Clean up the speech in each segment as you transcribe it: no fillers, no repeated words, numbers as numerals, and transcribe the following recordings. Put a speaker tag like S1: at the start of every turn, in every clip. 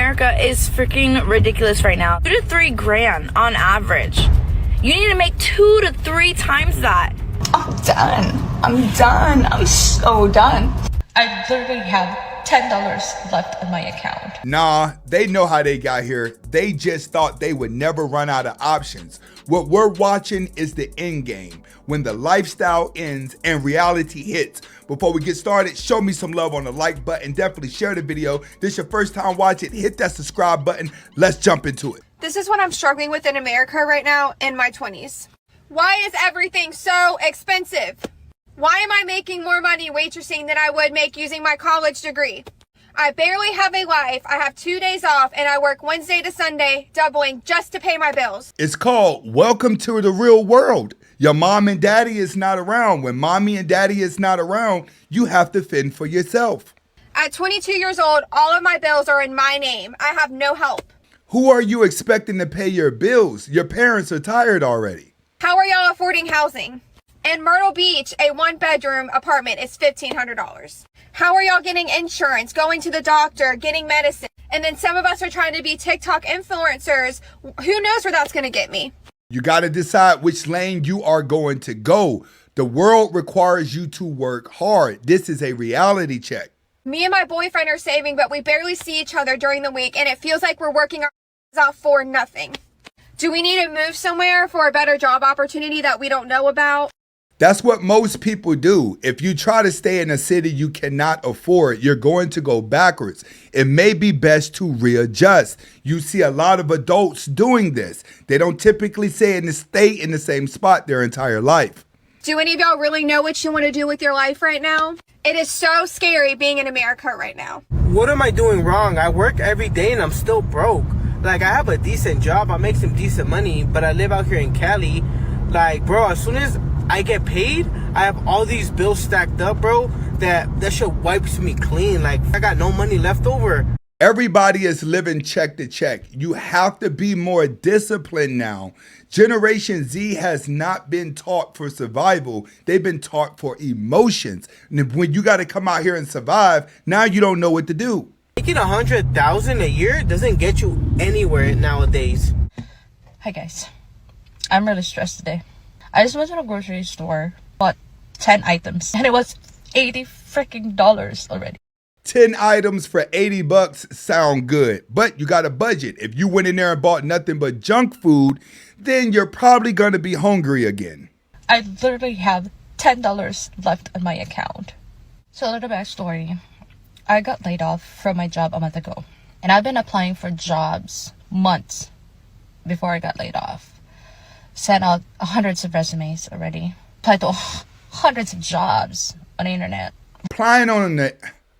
S1: America is freaking ridiculous right now. 2 to 3 grand on average. You need to make 2 to 3 times that.
S2: I'm done. I'm done. I'm so done.
S3: I literally have $10 left in my account.
S4: Nah, they know how they got here. They just thought they would never run out of options. What we're watching is the end game, when the lifestyle ends and reality hits. Before we get started, show me some love on the like button. Definitely share the video. This is your first time watching, hit that subscribe button. Let's jump into it.
S5: This is what I'm struggling with in America right now in my 20s. Why is everything so expensive? Why am I making more money waitressing than I would make using my college degree? I barely have a life. I have 2 days off and I work Wednesday to Sunday, doubling just to pay my bills.
S4: It's called Welcome to the Real World. Your mom and daddy is not around. When mommy and daddy is not around, you have to fend for yourself.
S5: At 22 years old, all of my bills are in my name. I have no help.
S4: Who are you expecting to pay your bills? Your parents are tired already.
S5: How are y'all affording housing? In Myrtle Beach, a 1-bedroom apartment is $1,500. How are y'all getting insurance, going to the doctor, getting medicine? And then some of us are trying to be TikTok influencers. Who knows where that's going to get me?
S4: You got to decide which lane you are going to go. The world requires you to work hard. This is a reality check.
S5: Me and my boyfriend are saving, but we barely see each other during the week, and it feels like we're working our off for nothing. Do we need to move somewhere for a better job opportunity that we don't know about?
S4: That's what most people do. If you try to stay in a city you cannot afford, you're going to go backwards. It may be best to readjust. You see a lot of adults doing this. They don't typically stay in the same spot their entire life.
S5: Do any of y'all really know what you want to do with your life right now? It is so scary being in America right now.
S6: What am I doing wrong? I work every day and I'm still broke. Like, I have a decent job, I make some decent money, but I live out here in Cali. Like, bro, as soon as I get paid, I have all these bills stacked up, bro, that shit wipes me clean. Like, I got no money left over.
S4: Everybody is living check to check. You have to be more disciplined now. Generation Z has not been taught for survival. They've been taught for emotions. And when you got to come out here and survive, now you don't know what to do.
S6: Making $100,000 a year doesn't get you anywhere nowadays.
S3: Hi guys, I'm really stressed today. I just went to the grocery store, bought 10 items, and it was $80 freaking already.
S4: 10 items for $80 sound good, but you got a budget. If you went in there and bought nothing but junk food, then you're probably going to be hungry again.
S3: I literally have $10 left in my account. So a little backstory. I got laid off from my job a month ago, and I've been applying for jobs months before I got laid off. Sent out hundreds of resumes already. Applied to hundreds of jobs on the internet.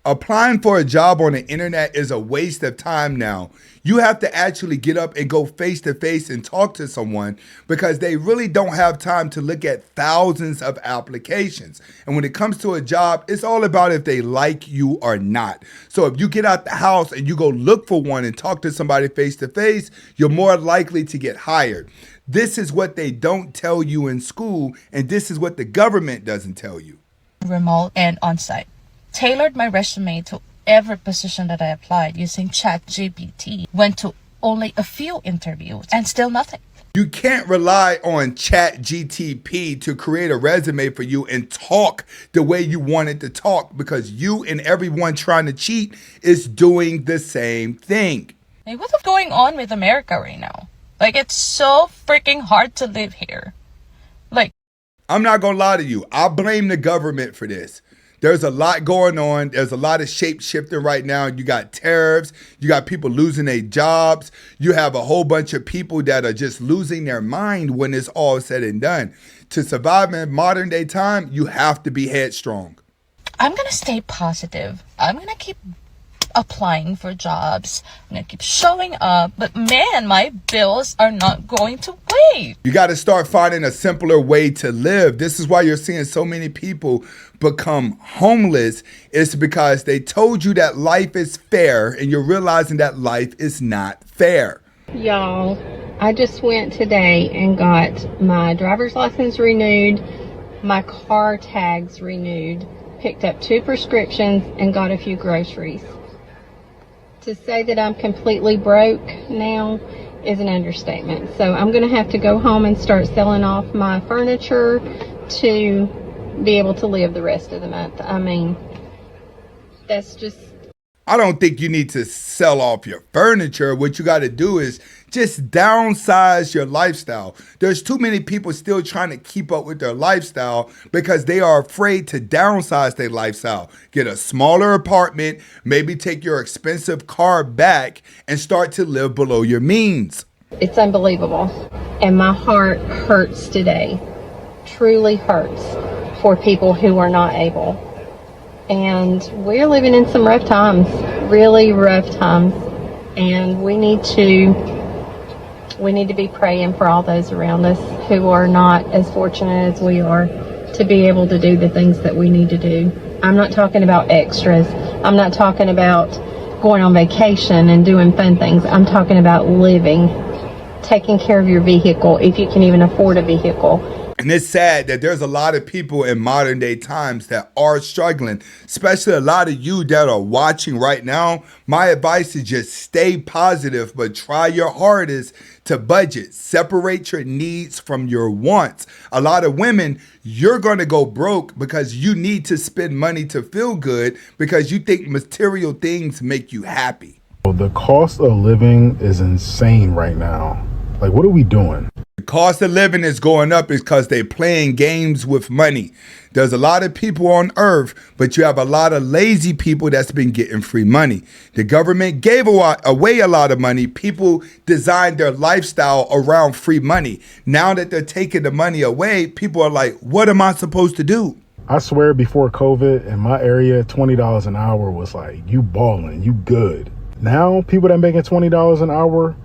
S4: Applying for a job on the internet is a waste of time now. You have to actually get up and go face to face and talk to someone because they really don't have time to look at thousands of applications. And when it comes to a job, it's all about if they like you or not. So if you get out the house and you go look for one and talk to somebody face to face, you're more likely to get hired. This is what they don't tell you in school, and this is what the government doesn't tell you.
S3: Remote and on-site. Tailored my resume to every position that I applied using ChatGPT. Went to only a few interviews and still nothing.
S4: You can't rely on ChatGPT to create a resume for you and talk the way you want it to talk, because you and everyone trying to cheat is doing the same thing.
S3: Hey, what's going on with America right now? Like, it's so freaking hard to live here. Like,
S4: I'm not gonna lie to you. I blame the government for this. There's a lot going on. There's a lot of shape shifting right now. You got tariffs. You got people losing their jobs. You have a whole bunch of people that are just losing their mind when it's all said and done. To survive in modern day time, you have to be headstrong.
S3: I'm going to stay positive. I'm going to keep applying for jobs. I'm going to keep showing up. But man, my bills are not going to wait.
S4: You got to start finding a simpler way to live. This is why you're seeing so many people become homeless. It's because they told you that life is fair and you're realizing that life is not fair.
S7: Y'all, I just went today and got my driver's license renewed, my car tags renewed, picked up 2 prescriptions, and got a few groceries. To say that I'm completely broke now is an understatement. So I'm going to have to go home and start selling off my furniture to be able to live the rest of the month. I mean, that's just...
S4: I don't think you need to sell off your furniture. What you got to do is just downsize your lifestyle. There's too many people still trying to keep up with their lifestyle because they are afraid to downsize their lifestyle. Get a smaller apartment, maybe take your expensive car back and start to live below your means.
S7: It's unbelievable. And my heart hurts today. Truly hurts for people who are not able. And we're living in some rough times, really rough times. And we need to be praying for all those around us who are not as fortunate as we are to be able to do the things that we need to do. I'm not talking about extras. I'm not talking about going on vacation and doing fun things. I'm talking about living, taking care of your vehicle if you can even afford a vehicle.
S4: And it's sad that there's a lot of people in modern day times that are struggling, especially a lot of you that are watching right now. My advice is just stay positive, but try your hardest to budget. Separate your needs from your wants. A lot of women, you're going to go broke because you need to spend money to feel good because you think material things make you happy.
S8: The cost of living is insane right now. Like, what are we doing?
S4: The cost of living is going up because they're playing games with money. There's a lot of people on earth, but you have a lot of lazy people that's been getting free money. The government gave away a lot of money. People designed their lifestyle around free money. Now that they're taking the money away, people are like, what am I supposed to do?
S8: I swear before COVID in my area, $20 an hour was like, you balling, you good. Now people that making $20 an hour,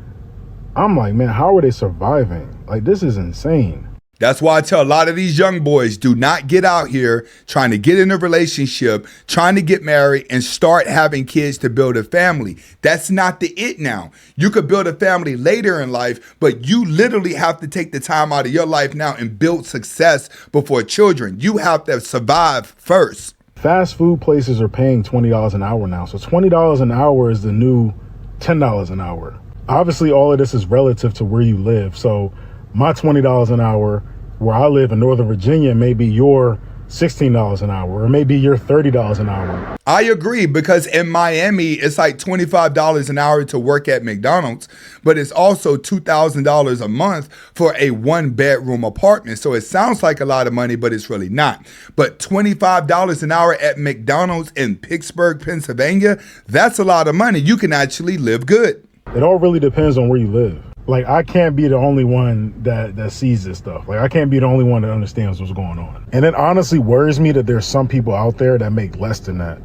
S8: I'm like, man, how are they surviving? Like, this is insane.
S4: That's why I tell a lot of these young boys, do not get out here trying to get in a relationship, trying to get married and start having kids to build a family. That's not the it now. You could build a family later in life, but you literally have to take the time out of your life now and build success before children. You have to survive first.
S8: Fast food places are paying $20 an hour now. So $20 an hour is the new $10 an hour. Obviously, all of this is relative to where you live. So my $20 an hour where I live in Northern Virginia may be your $16 an hour, or maybe your $30 an hour.
S4: I agree, because in Miami, it's like $25 an hour to work at McDonald's, but it's also $2,000 a month for a 1-bedroom apartment. So it sounds like a lot of money, but it's really not. But $25 an hour at McDonald's in Pittsburgh, Pennsylvania, that's a lot of money. You can actually live good.
S8: It all really depends on where you live. Like, I can't be the only one that sees this stuff. Like, I can't be the only one that understands what's going on. And it honestly worries me that there's some people out there that make less than that.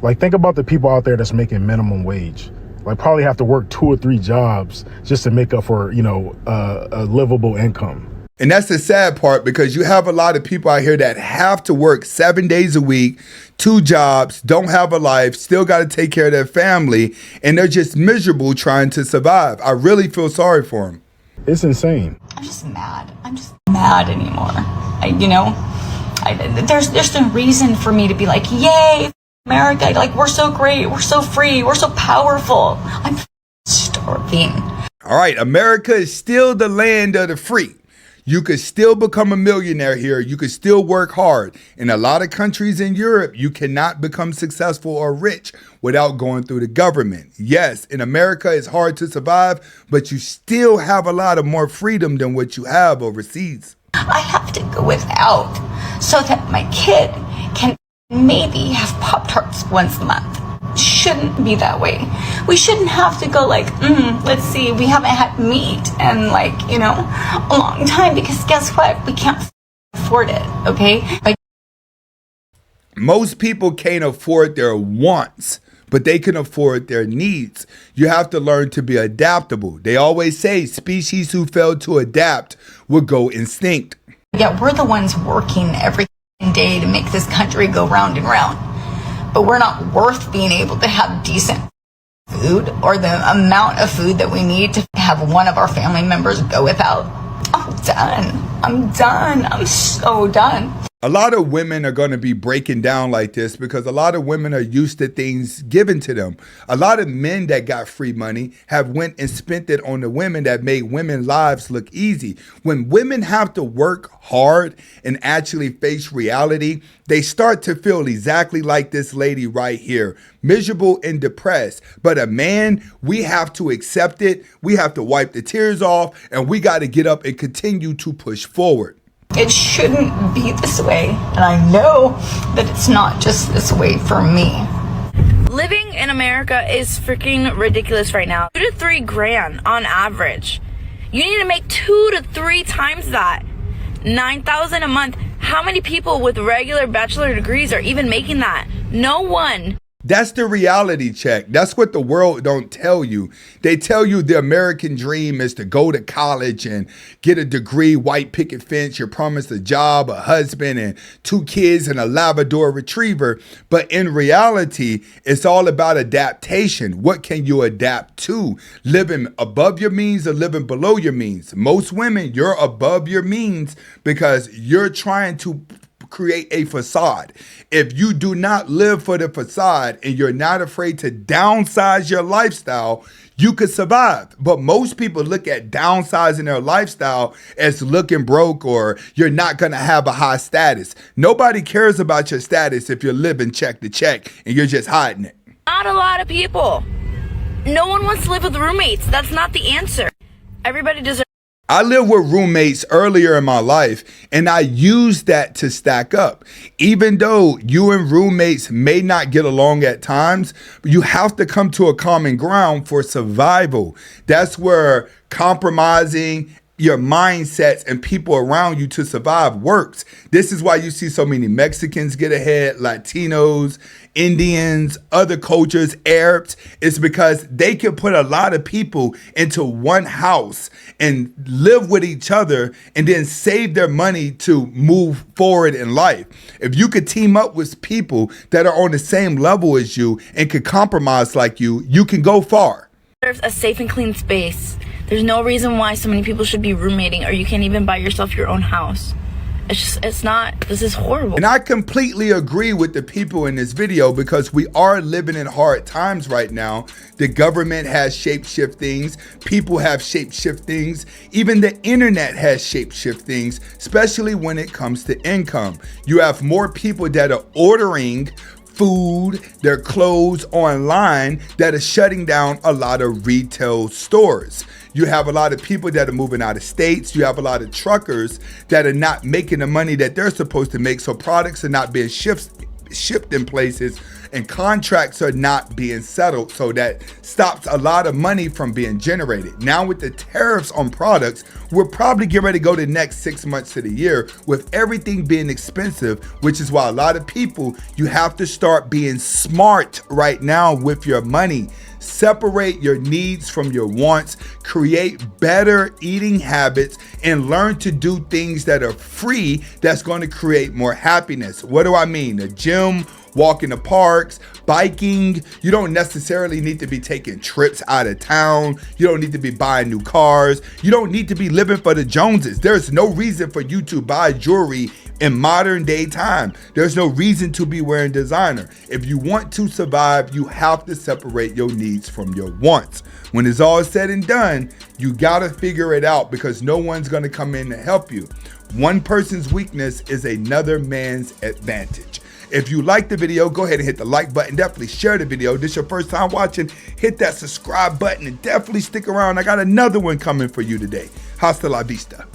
S8: Like, think about the people out there that's making minimum wage. Like, probably have to work 2 or 3 jobs just to make up for, a livable income.
S4: And that's the sad part, because you have a lot of people out here that have to work 7 days a week, 2 jobs, don't have a life, still got to take care of their family, and they're just miserable trying to survive. I really feel sorry for them.
S8: It's insane.
S2: I'm just mad. I'm just mad anymore. There's no reason for me to be like, yay, America, like, we're so great, we're so free, we're so powerful. I'm starving.
S4: All right, America is still the land of the free. You could still become a millionaire here. You could still work hard. In a lot of countries in Europe, you cannot become successful or rich without going through the government. Yes, in America, it's hard to survive, but you still have a lot of more freedom than what you have overseas.
S2: I have to go without so that my kid can maybe have Pop-Tarts once a month. Shouldn't be that way. We shouldn't have to go like, let's see, we haven't had meat in a long time, because guess what? We can't afford it, okay?
S4: Most people can't afford their wants, but they can afford their needs. You have to learn to be adaptable. They always say species who fail to adapt will go extinct.
S2: Yeah, we're the ones working every day to make this country go round and round. But we're not worth being able to have decent food, or the amount of food that we need to have one of our family members go without. I'm done. I'm so done.
S4: A lot of women are going to be breaking down like this because a lot of women are used to things given to them. A lot of men that got free money have went and spent it on the women that made women's lives look easy. When women have to work hard and actually face reality, they start to feel exactly like this lady right here, miserable and depressed. But a man, we have to accept it. We have to wipe the tears off, and we got to get up and continue to push forward.
S2: It shouldn't be this way, and I know that it's not just this way for me.
S1: Living in America is freaking ridiculous right now. 2 to 3 grand on average. You need to make 2 to 3 times that. $9,000 a month. How many people with regular bachelor degrees are even making that? No one.
S4: That's the reality check. That's what the world don't tell you. They tell you the American dream is to go to college and get a degree, white picket fence, you're promised a job, a husband, and 2 kids and a Labrador retriever. But in reality, it's all about adaptation. What can you adapt to? Living above your means or living below your means? Most women, you're above your means because you're trying to create a facade. If you do not live for the facade and you're not afraid to downsize your lifestyle, you could survive. But most people look at downsizing their lifestyle as looking broke or you're not going to have a high status. Nobody cares about your status if you're living check to check and you're just hiding it.
S1: Not a lot of people. No one wants to live with roommates. That's not the answer. Everybody deserves.
S4: I lived with roommates earlier in my life, and I used that to stack up. Even though you and roommates may not get along at times, you have to come to a common ground for survival. That's where compromising your mindsets and people around you to survive works. This is why you see so many Mexicans get ahead, Latinos, Indians, other cultures, Arabs. It's because they can put a lot of people into one house and live with each other and then save their money to move forward in life. If you could team up with people that are on the same level as you and could compromise like you can go far.
S1: Deserves a safe and clean space. There's no reason why so many people should be roommating or you can't even buy yourself your own house. This is horrible.
S4: And I completely agree with the people in this video because we are living in hard times right now. The government has shape-shift things. People have shape-shift things. Even the internet has shape-shift things, especially when it comes to income. You have more people that are ordering food, their clothes online that are shutting down a lot of retail stores. You have a lot of people that are moving out of states. You have a lot of truckers that are not making the money that they're supposed to make. So products are not being shipped in places and contracts are not being settled. So that stops a lot of money from being generated. Now with the tariffs on products, we're probably getting ready to go the next 6 months of the year with everything being expensive, which is why a lot of people, you have to start being smart right now with your money. Separate your needs from your wants, create better eating habits, and learn to do things that are free that's going to create more happiness. What do I mean? The gym, walking the parks, biking. You don't necessarily need to be taking trips out of town. You don't need to be buying new cars. You don't need to be living for the Joneses. There's no reason for you to buy jewelry in modern day time. There's no reason to be wearing designer. If you want to survive, you have to separate your needs from your wants. When it's all said and done, you gotta figure it out because no one's gonna come in to help you. One person's weakness is another man's advantage. If you like the video, go ahead and hit the like button. Definitely share the video. If this is your first time watching, hit that subscribe button and definitely stick around. I got another one coming for you today. Hasta la vista.